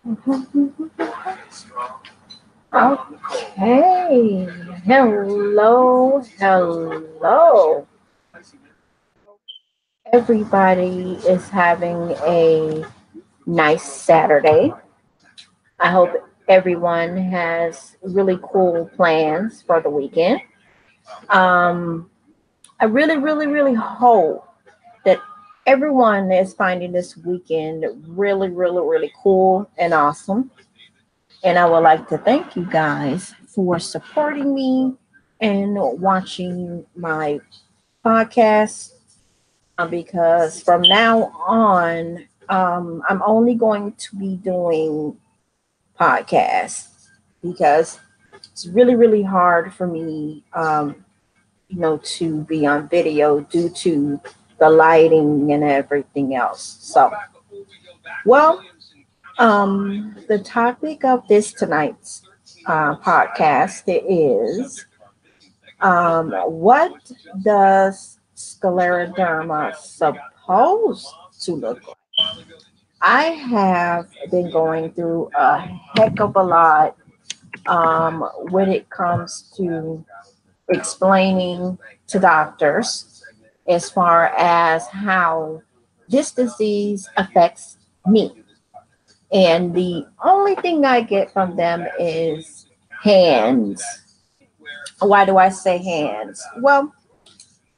Okay. Hello, hello. Everybody is having a nice Saturday. I hope everyone has really cool plans for the weekend. Um, I really hope that everyone is finding this weekend really cool and awesome. And I would like to thank you guys for supporting me and watching my podcast because from now on, I'm only going to be doing podcasts because it's really hard for me, to be on video due to the lighting and everything else. So, well, the topic of this tonight's podcast is what does scleroderma supposed to look like? I have been going through a heck of a lot when it comes to explaining to doctors as far as how this disease affects me. And the only thing I get from them is hands. Why do I say hands? Well,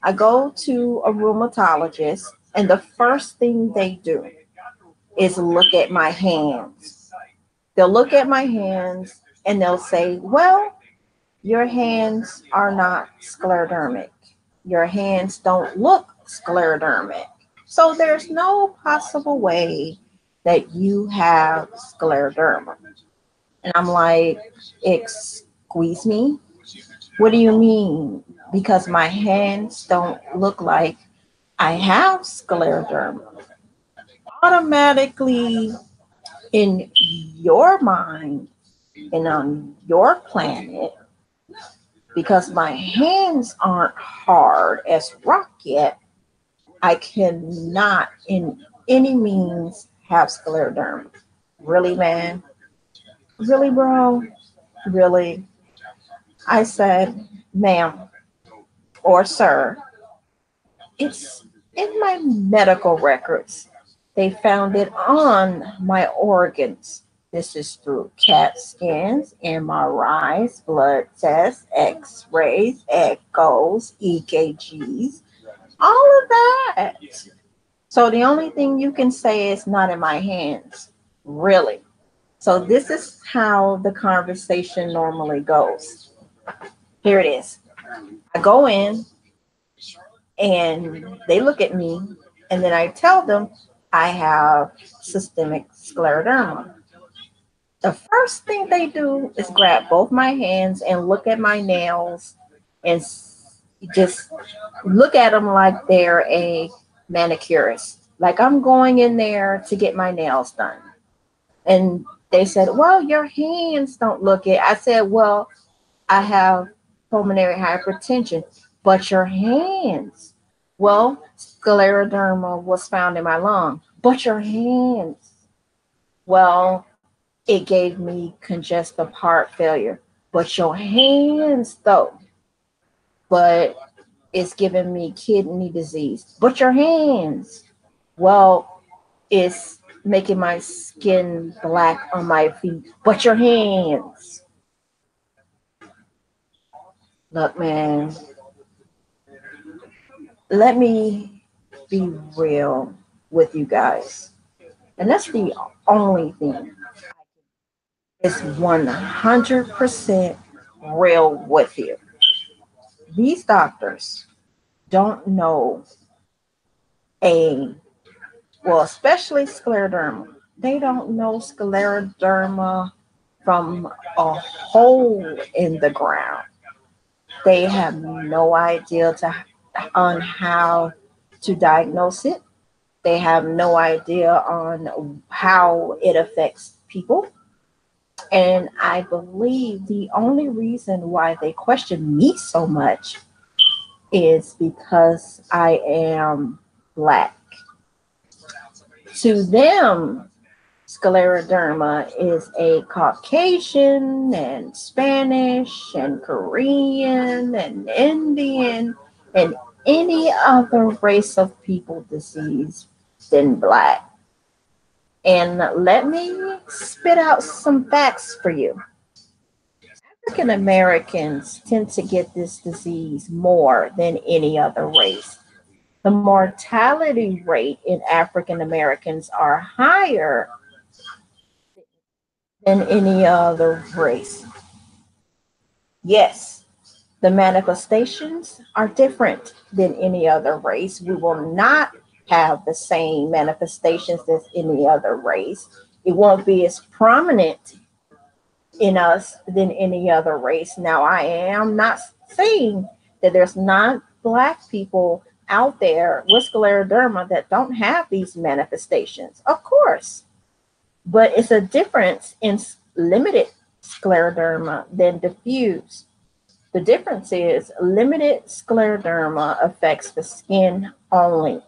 I go to a rheumatologist, and the first thing they do is look at my hands. They'll look at my hands and they'll say, well, your hands are not sclerodermic. Your hands don't look sclerodermic. So there's no possible way that you have scleroderma. And I'm like, excuse me? What do you mean? Because my hands don't look like I have scleroderma. Automatically in your mind and on your planet, because my hands aren't hard as rock yet, I cannot in any means have scleroderma. Really, man? Really, bro? Really? I said, ma'am or sir, it's in my medical records. They found it on my organs. This is through CAT scans, MRIs, blood tests, x rays, echoes, EKGs, all of that. So the only thing you can say is not in my hands. Really. So this is how the conversation normally goes. Here it is. I go in and they look at me, and then I tell them I have systemic scleroderma. The first thing they do is grab both my hands and look at my nails and just look at them like they're a manicurist. Like I'm going in there to get my nails done. And they said, well, your hands don't look it. I said, well, I have pulmonary hypertension, but your hands. Well, scleroderma was found in my lung, but your hands. Well, it gave me congestive heart failure, but your hands, though. But it's giving me kidney disease, but your hands. Well, it's making my skin black on my feet, but your hands. Look, man, let me be real with you guys. And that's the only thing is 100% real with you. These doctors don't know a, well, especially scleroderma. They don't know scleroderma from a hole in the ground. They have no idea on how to diagnose it. They have no idea on how it affects people. And I believe the only reason why they question me so much is because I am black. To them, Scleroderma is a Caucasian and Spanish and Korean and Indian and any other race of people disease than black. And let me spit out some facts for you. African Americans tend to get this disease more than any other race. The mortality rate in African Americans are higher than any other race. Yes, the manifestations are different than any other race. We will not have the same manifestations as any other race. It won't be as prominent in us than any other race. Now, I am not saying that there's not black people out there with scleroderma that don't have these manifestations. Of course, but it's a difference in limited scleroderma than diffuse. The difference is limited scleroderma affects the skin only.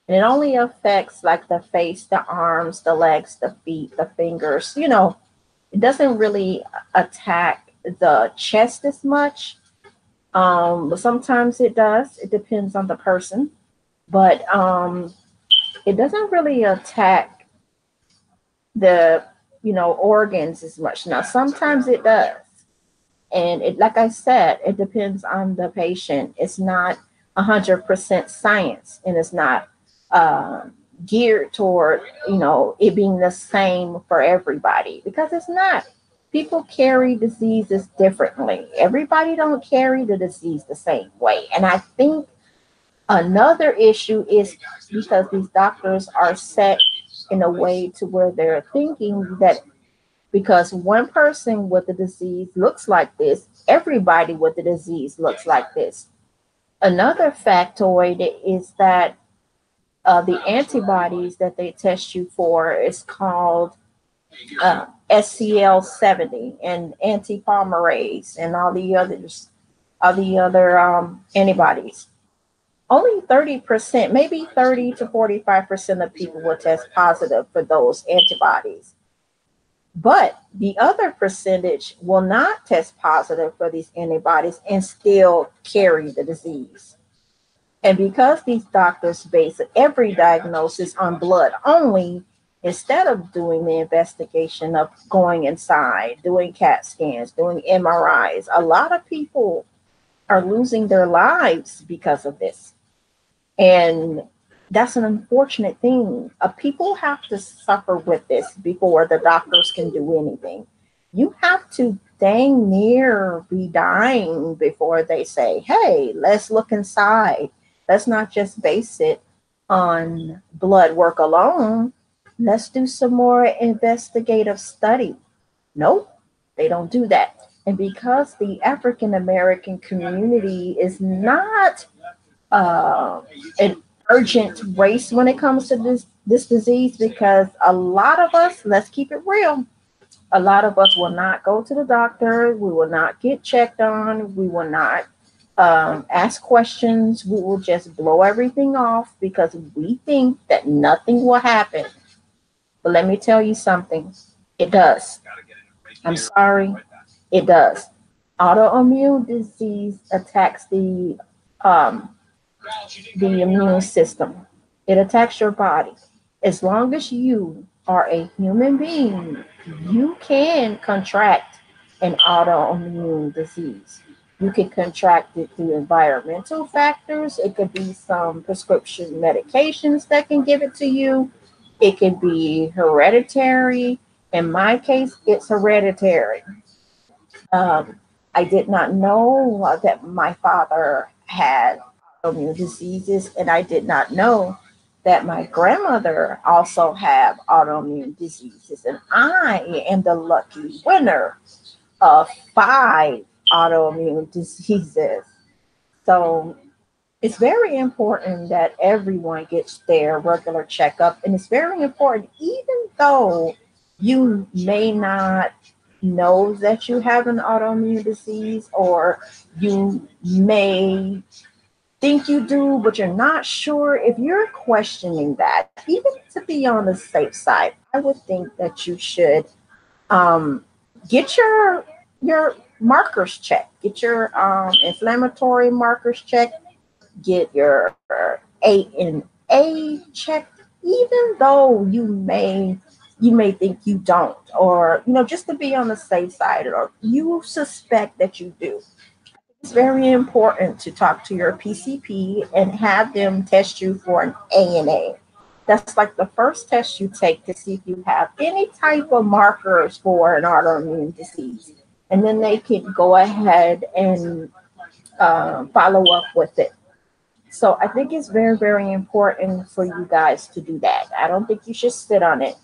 And it only affects like the face, the arms, the legs, the feet, the fingers. It doesn't really attack the chest as much. But sometimes it does. It depends on the person. But it doesn't really attack the organs as much. Now sometimes it does, and it, like I said, it depends on the patient. It's not 100% science, and it's not uh, geared toward it being the same for everybody, because it's not. People carry diseases differently. Everybody don't carry the disease the same way, and I think another issue is because these doctors are set in a way to where they're thinking that because one person with the disease looks like this, everybody with the disease looks like this. Another factoid is that the antibodies that they test you for is called SCL70 and anti-polymerase and all the other antibodies. Only 30%, maybe 30 to 45% of people will test positive for those antibodies. But the other percentage will not test positive for these antibodies and still carry the disease. And because these doctors base every diagnosis on blood only, instead of doing the investigation of going inside, doing CAT scans, doing MRIs, a lot of people are losing their lives because of this. And that's an unfortunate thing. People have to suffer with this before the doctors can do anything. You have to dang near be dying before they say, hey, let's look inside. Let's not just base it on blood work alone. Let's do some more investigative study. Nope, they don't do that. And because the African American community is not an urgent race when it comes to this disease, because a lot of us, let's keep it real, a lot of us will not go to the doctor. We will not get checked on. We will not ask questions. We will just blow everything off because we think that nothing will happen. But let me tell you something. It does. I'm sorry. It does. Autoimmune disease attacks um, the immune system. It attacks your body. As long as you are a human being, you can contract an autoimmune disease. You can contract it through environmental factors. It could be some prescription medications that can give it to you. It could be hereditary. In my case, it's hereditary. Um, I did not know that my father had autoimmune diseases, and I did not know that my grandmother also had autoimmune diseases. And I am the lucky winner of 5 autoimmune diseases. So it's very important that everyone gets their regular checkup. And it's very important, even though you may not know that you have an autoimmune disease, or you may think you do, but you're not sure, if you're questioning that, even to be on the safe side, I would think that you should um, get your markers checked, get your inflammatory markers checked, get your A checked, even though you may think you don't, or just to be on the safe side, or you suspect that you do. It's very important to talk to your PCP and have them test you for an ANA. That's like the first test you take to see if you have any type of markers for an autoimmune disease. And then they can go ahead and follow up with it. So I think it's very, very important for you guys to do that. I don't think you should sit on it,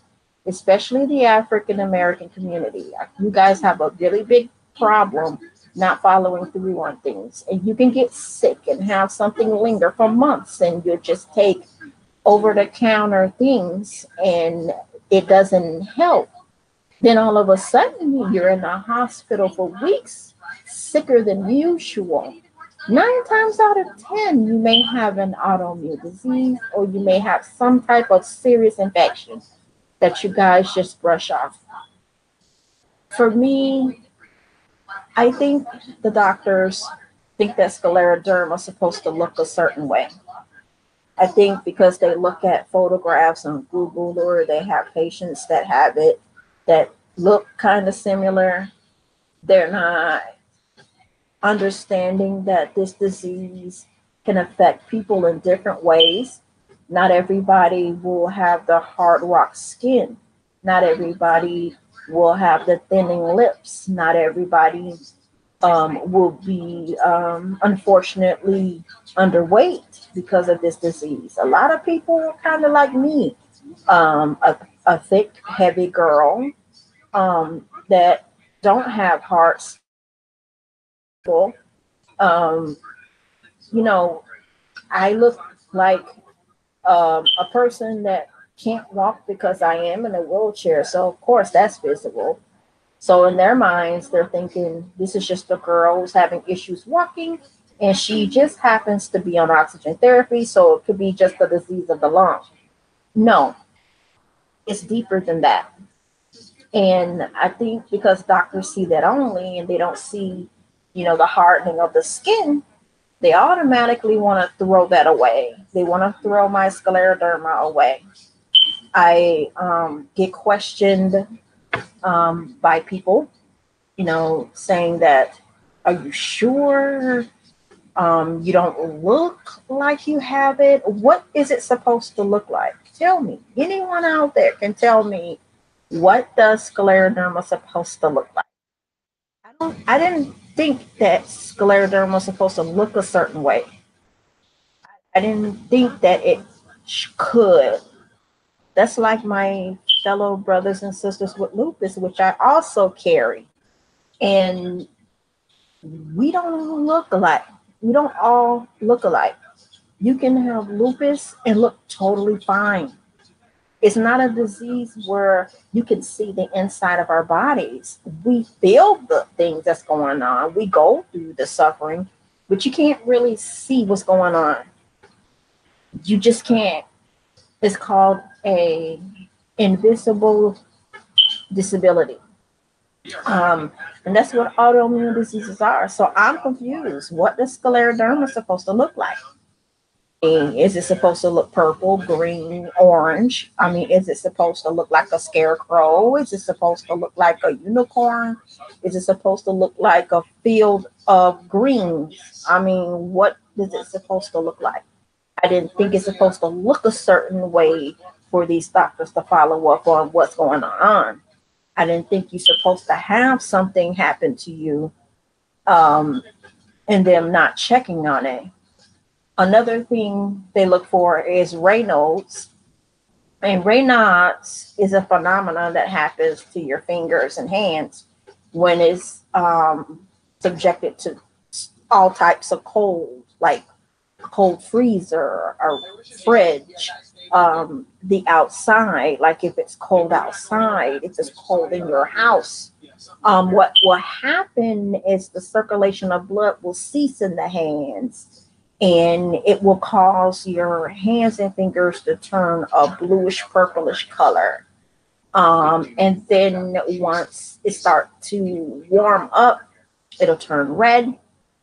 especially the African American community. You guys have a really big problem not following through on things. And you can get sick and have something linger for months, and you just take over the counter things and it doesn't help. Then all of a sudden, you're in the hospital for weeks, sicker than usual. 9 times out of 10, you may have an autoimmune disease, or you may have some type of serious infection that you guys just brush off. For me, I think the doctors think that scleroderma is supposed to look a certain way. I think because they look at photographs on Google, or they have patients that have it that look kind of similar, they're not understanding that this disease can affect people in different ways. Not everybody will have the hard rock skin. Not everybody will have the thinning lips. Not everybody will be, unfortunately, underweight because of this disease. A lot of people are kind of like me, a thick, heavy girl that don't have hard skin. Um, you know, I look like a person that can't walk because I am in a wheelchair. So, of course, that's visible. So, in their minds, they're thinking this is just a girl who's having issues walking, and she just happens to be on oxygen therapy. So, it could be just a disease of the lung. No, it's deeper than that. And I think because doctors see that only, and they don't see, the hardening of the skin, they automatically want to throw that away. They want to throw my scleroderma away. I get questioned by people, saying that, are you sure? You don't look like you have it. What is it supposed to look like? Tell me. Anyone out there can tell me, what does scleroderma supposed to look like? I didn't think that scleroderma was supposed to look a certain way. I didn't think that it could. That's like my fellow brothers and sisters with lupus, which I also carry. And we don't look alike. We don't all look alike. You can have lupus and look totally fine. It's not a disease where you can see the inside of our bodies. We feel the things that's going on. We go through the suffering, but you can't really see what's going on. You just can't. It's called a invisible disability. And that's what autoimmune diseases are. So I'm confused. What does scleroderma supposed to look like? Is it supposed to look purple, green, orange? I mean, is it supposed to look like a scarecrow? Is it supposed to look like a unicorn? Is it supposed to look like a field of greens? I mean, what is it supposed to look like? I didn't think it's supposed to look a certain way for these doctors to follow up on what's going on. I didn't think you're supposed to have something happen to you, um, and them not checking on it. Another thing they look for is Raynaud's. And Raynaud's is a phenomenon that happens to your fingers and hands when it's subjected to all types of cold, like cold freezer or fridge, the outside, like if it's cold outside, if it's cold in your house. What will happen is the circulation of blood will cease in the hands, and it will cause your hands and fingers to turn a bluish purplish color. And then once it starts to warm up, it'll turn red.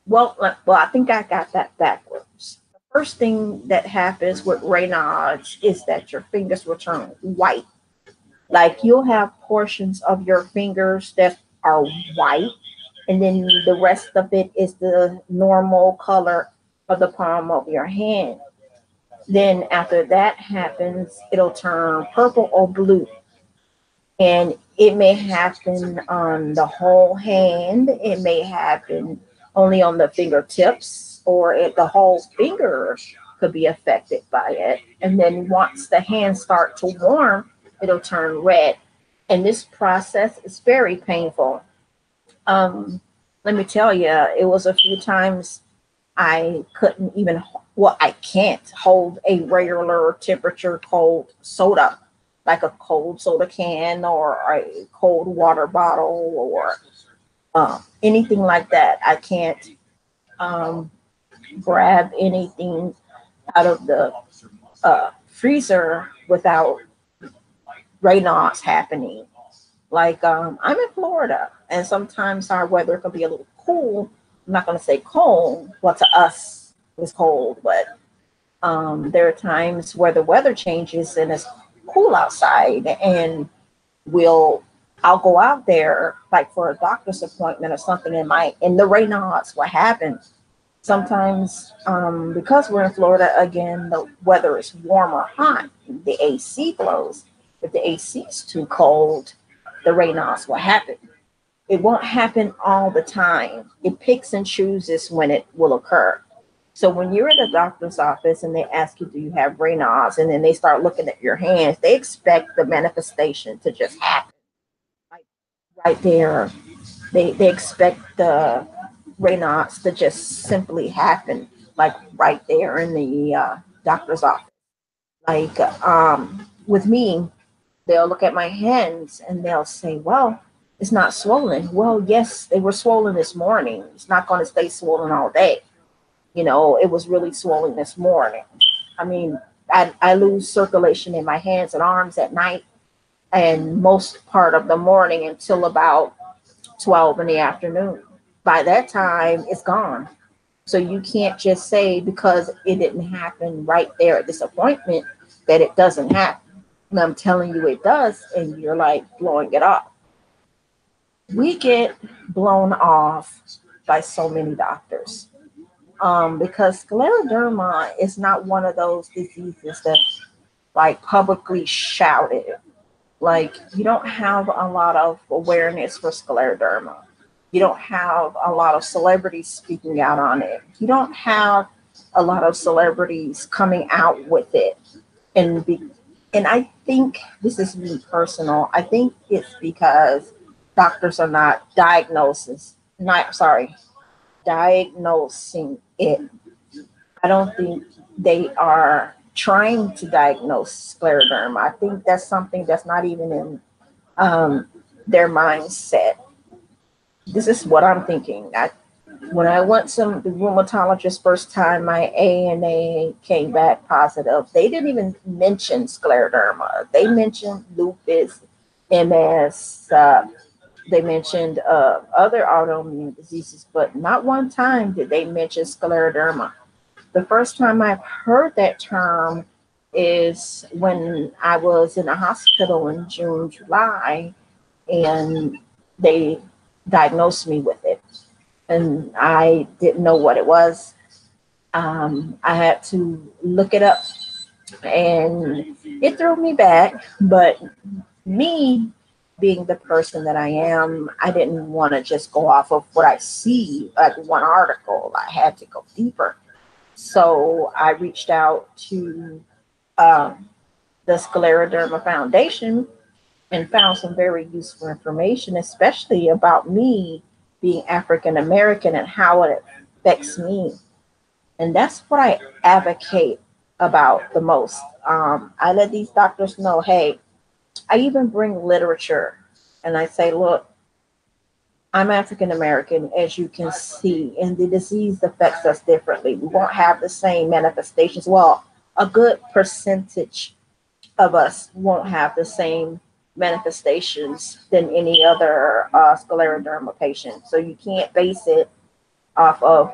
Well, I think I got that backwards. The first thing that happens with Raynaud's is that your fingers will turn white. Like you'll have portions of your fingers that are white, and then the rest of it is the normal color of the palm of your hand. Then after that happens, it'll turn purple or blue, and it may happen on the whole hand. It may happen only on the fingertips, or the whole finger could be affected by it. And then once the hands start to warm, it'll turn red. And this process is very painful. Um, Let me tell you, it was a few times I couldn't even, well, I can't hold a regular temperature cold soda, like a cold soda can or a cold water bottle or anything like that. I can't um, grab anything out of the freezer without Raynaud's happening. Like I'm in Florida, and sometimes our weather can be a little cool. I'm not going to say cold. Well, to us, it's cold, but there are times where the weather changes and it's cool outside, and we'll I'll go out there like for a doctor's appointment or something. In the Raynaud's, what happens sometimes because we're in Florida again, the weather is warm or hot. The AC blows. If the AC is too cold, the Raynaud's will happen. It won't happen all the time. It picks and chooses when it will occur. So when you're at a doctor's office and they ask you, do you have Raynaud's? And then they start looking at your hands, they expect the manifestation to just happen like right there. They expect the Raynaud's to just simply happen, like right there in the doctor's office. Like with me, they'll look at my hands and they'll say, well, it's not swollen. Well, yes, they were swollen this morning. It's not going to stay swollen all day. It was really swollen this morning. I mean, I lose circulation in my hands and arms at night and most part of the morning until about 12 in the afternoon. By that time, it's gone. So you can't just say because it didn't happen right there at this appointment that it doesn't happen. And I'm telling you it does, and you're like blowing it off. We get blown off by so many doctors because scleroderma is not one of those diseases that's like publicly shouted. Like you don't have a lot of awareness for scleroderma. You don't have a lot of celebrities speaking out on it. You don't have a lot of celebrities coming out with it. And be, and I think this is me personal. I think it's because doctors are not diagnosing it. I don't think they are trying to diagnose scleroderma. I think that's something that's not even in um, their mindset. This is what I'm thinking. When I went to the rheumatologist first time, my ANA came back positive. They didn't even mention scleroderma. They mentioned lupus, MS. They mentioned other autoimmune diseases, but not one time did they mention scleroderma. The first time I've heard that term is when I was in a hospital in June, July, and they diagnosed me with it. And I didn't know what it was. I had to look it up, and it threw me back. But me being the person that I am, I didn't want to just go off of what I see, like one article. I had to go deeper. So I reached out to um, the Scleroderma Foundation and found some very useful information, especially about me being African American and how it affects me. And that's what I advocate about the most. I let these doctors know, hey, I even bring literature and I say, look, I'm African American, as you can see, and the disease affects us differently. We won't have the same manifestations. Well, a good percentage of us won't have the same manifestations than any other scleroderma patient. So you can't base it off of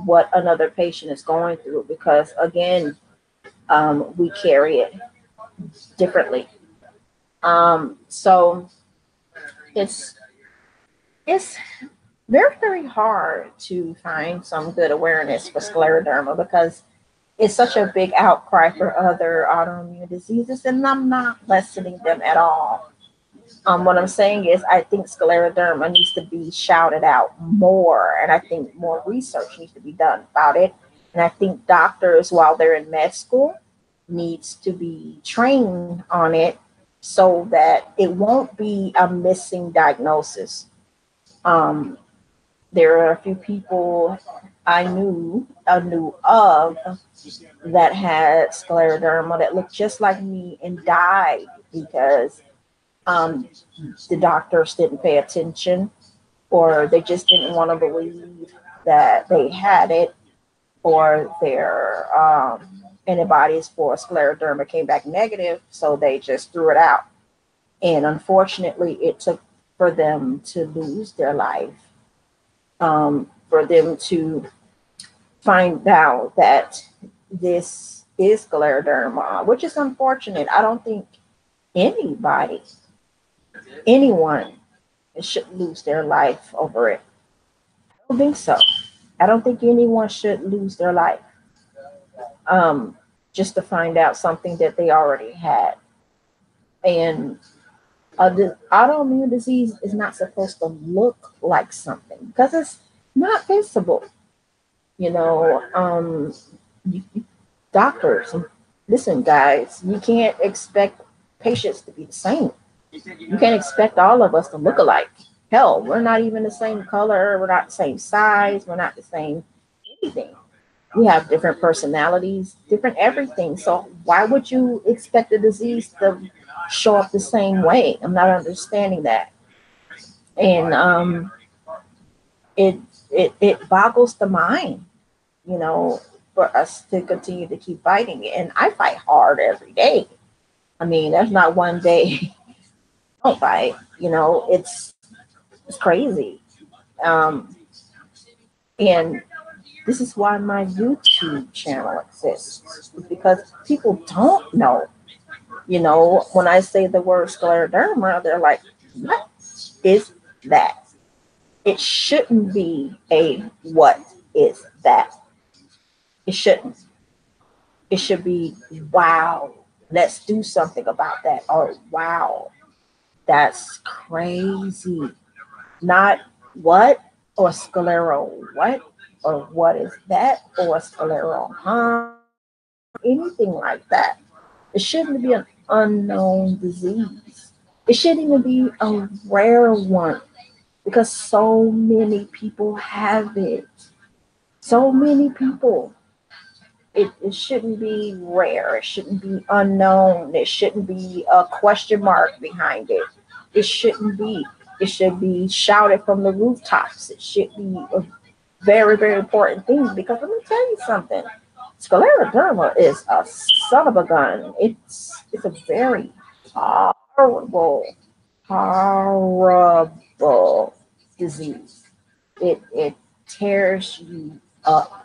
what another patient is going through because, again, we carry it differently. So it's it's very hard to find some good awareness for scleroderma because it's such a big outcry for other autoimmune diseases, and I'm not lessening them at all. What I'm saying is, I think scleroderma needs to be shouted out more, and I think more research needs to be done about it. And I think doctors, while they're in med school, needs to be trained on it so that it won't be a missing diagnosis. Um, there are a few people I knew of that had scleroderma that looked just like me and died because um, the doctors didn't pay attention or they just didn't want to believe that they had it or their antibodies for scleroderma came back negative, so they just threw it out. And unfortunately, it took for them to lose their life, for them to find out that this is scleroderma, which is unfortunate. I don't think anybody, anyone should lose their life over it. I don't think so. I don't think anyone should lose their life um, just to find out something that they already had. And the autoimmune disease is not supposed to look like something because it's not visible. You know, doctors, listen, guys, you can't expect patients to be the same. You can't expect all of us to look alike. Hell, we're not even the same color. We're not the same size. We're not the same anything. We have different personalities, different everything. So why would you expect the disease to show up the same way? I'm not understanding that. And it, it boggles the mind, you know, for us to continue to keep fighting it. And I fight hard every day. I mean, there's not one day I don't fight. You know, it's crazy. Um, and this is why my YouTube channel exists because people don't know. You know, when I say the word scleroderma, they're like, what is that? It shouldn't be a what is that? It shouldn't. It should be, wow, let's do something about that. Or, wow, that's crazy. Not what or sclero what or what is that or sclero, huh? Anything like that. It shouldn't be an unknown disease. It shouldn't even be a rare one because so many people have it. So many people. It shouldn't be rare. It shouldn't be unknown. It shouldn't be a question mark behind it. It shouldn't be. It should be shouted from the rooftops. It should be a very important thing because let me tell you something. Scleroderma is a son of a gun. It's a very horrible, horrible disease. It tears you up.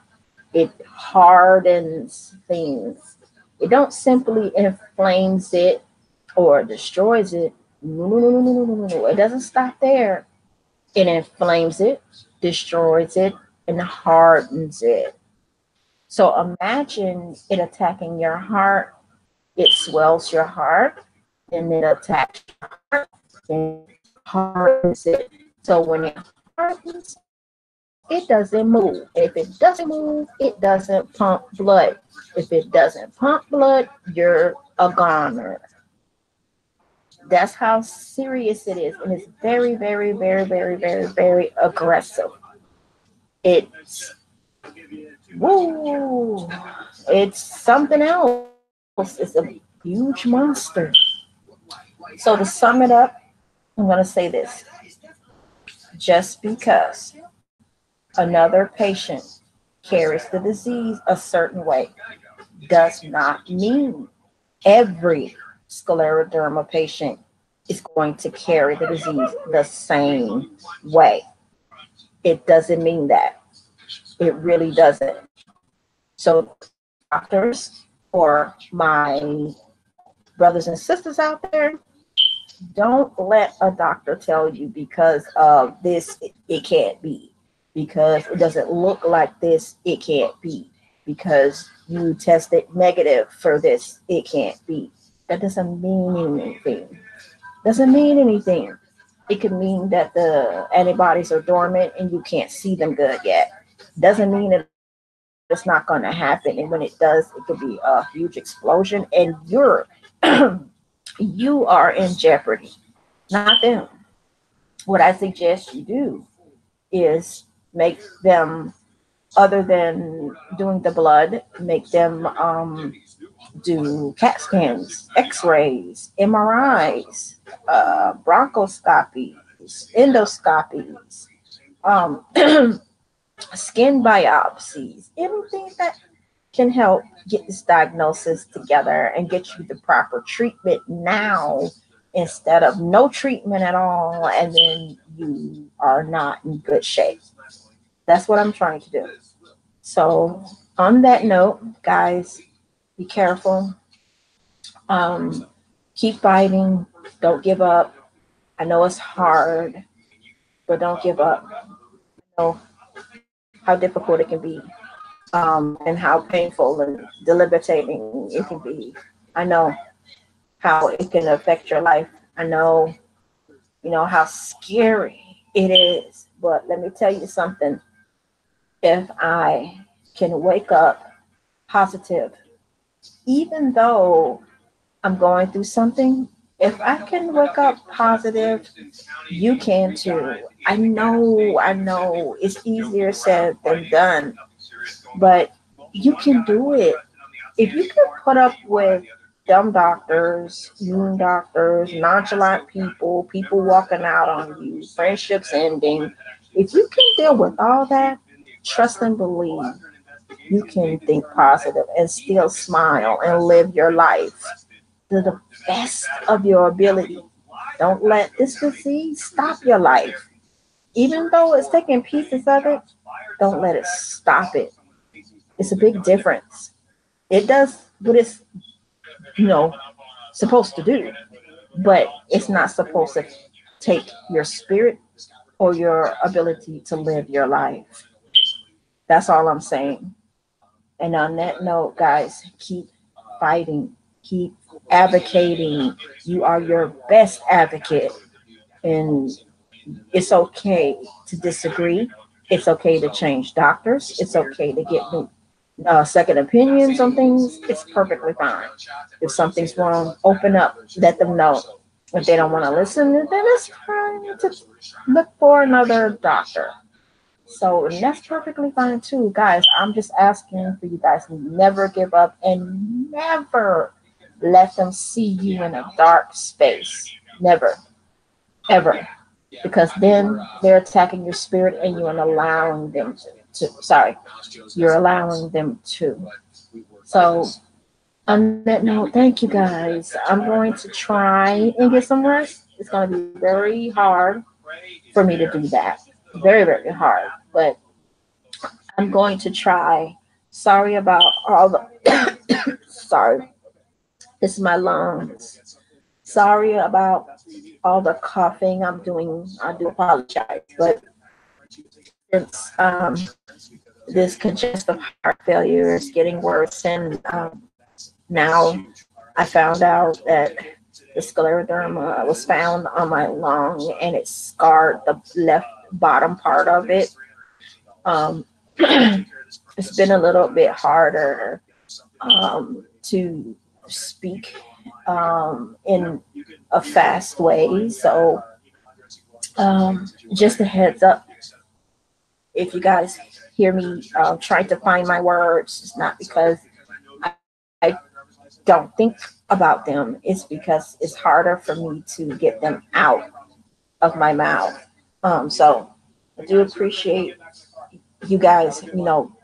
It hardens things. It don't simply inflames it or destroys it. No. It doesn't stop there. It inflames it, destroys it, and hardens it. So imagine it attacking your heart. It swells your heart, and it attacks your heart and hardens it. So when it hardens, it doesn't move. If it doesn't move, it doesn't pump blood. If it doesn't pump blood, you're a goner. That's how serious it is. And it's very aggressive. It's woo. It's something else. It's a huge monster. So to sum it up, I'm gonna say this. just because another patient carries the disease a certain way does not mean every scleroderma patient is going to carry the disease the same way. It doesn't mean that. It really doesn't. So, doctors or my brothers and sisters out there, don't let a doctor tell you because of this, it can't be. Because it doesn't look like this, it can't be. Because you tested negative for this, it can't be. That doesn't mean anything. Doesn't mean anything. It could mean that the antibodies are dormant and you can't see them good yet. Doesn't mean that it's not going to happen. And when it does, it could be a huge explosion and you are in jeopardy, not them. What I suggest you do is make them, other than doing the blood, make them do CAT scans, X-rays, MRIs, bronchoscopies, endoscopies, um, skin biopsies, anything that can help get this diagnosis together and get you the proper treatment now instead of no treatment at all and then you are not in good shape. That's what I'm trying to do. So, on that note, guys, be careful. Um, Keep fighting. Don't give up. I know it's hard, but don't give up. I know how difficult it can be, and how painful and debilitating it can be. I know how it can affect your life. I know, how scary it is. But let me tell you something. If I can wake up positive, even though I'm going through something, if I can wake up positive, you can too. I know it's easier said than done, but you can do it. If you can put up with dumb doctors, mean doctors, nonchalant people, people walking out on you, friendships ending, if you can deal with all that, trust and believe you can think positive and still smile and live your life to the best of your ability. Don't let this disease stop your life. Even though it's taking pieces of it, don't let it stop it. It's a big difference. It does what it's, you know, supposed to do, but it's not supposed to take your spirit or your ability to live your life. That's all I'm saying. And on that note, guys, keep fighting, keep advocating. You are your best advocate. And it's okay to disagree. It's okay to change doctors. It's okay to get new second opinions on things. It's perfectly fine. If something's wrong, open up, let them know. If they don't want to listen, then it's fine to look for another doctor. So and that's perfectly fine too, guys. I'm just asking for you guys to never give up and never let them see you in a dark space. Never, ever, because then they're attacking your spirit and you're allowing them sorry, you're allowing them to. So on that note, thank you guys. I'm going to try and get some rest. It's going to be very hard for me to do that. Very, very hard. But I'm going to try. Sorry about all the sorry. This is my lungs. Sorry about all the coughing I'm doing. I do apologize. But since this congestive heart failure is getting worse, and now I found out that the scleroderma was found on my lung and it scarred the left bottom part of it. Um, it's been a little bit harder to speak in a fast way. So, just a heads up, if you guys hear me trying to find my words, it's not because I don't think about them. It's because it's harder for me to get them out of my mouth. So I do appreciate you guys,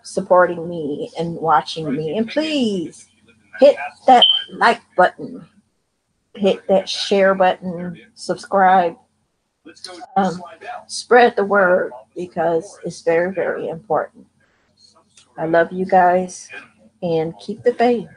supporting me and watching me. And please hit that like button, hit that share button, subscribe, um, spread the word because it's very, very important. I love you guys and keep the faith.